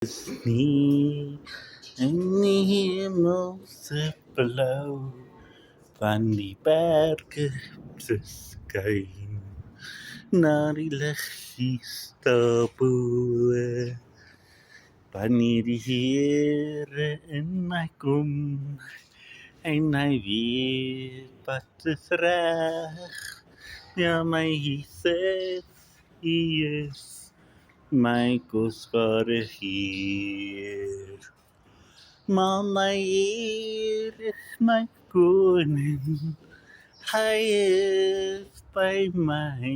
Nie in die hemelse blauw van die berge se skyn na die liggies daarbo. Wanneer die Here in my kom en hy weet wat is reg, ja my Jesus, hy is my kosbare Heer. Maar my Heer is my koning, hy is by my,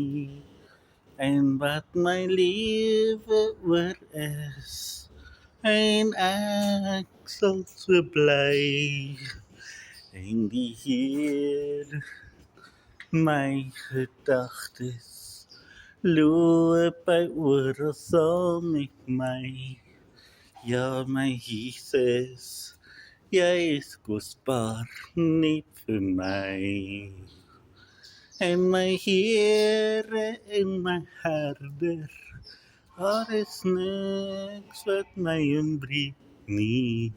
en wat my lewe oor is, en ek sal so bly, en die Heer my gedagtes loop hy oral saam met my. Ja my Jesus, jy is kosbaar net vir my. En my Here en my herder, daar is niks wat my ontbreek nie.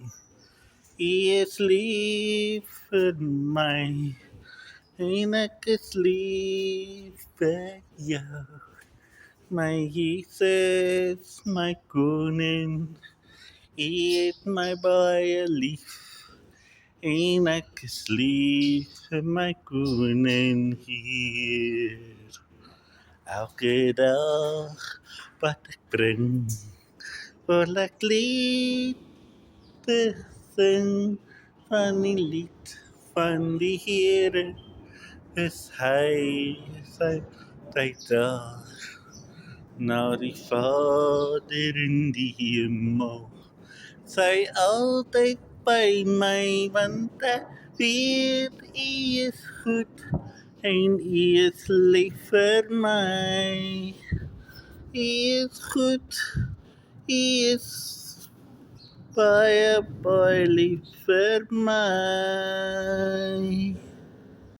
Hy is lief vir my, en ek is lief vir jou. My Jesus, my koning, hy het my baie lief, en ek is lief vir my koning Heer. Elke dag wat ek bring, wil ek liedte sing van die lied van die Here, is hy sy tyd daar, na die Vader in die hemel, sy altyd by my, want ek weet hy is goed, en hy is lief vir my. Hy is goed, hy is baie, baie lief vir my.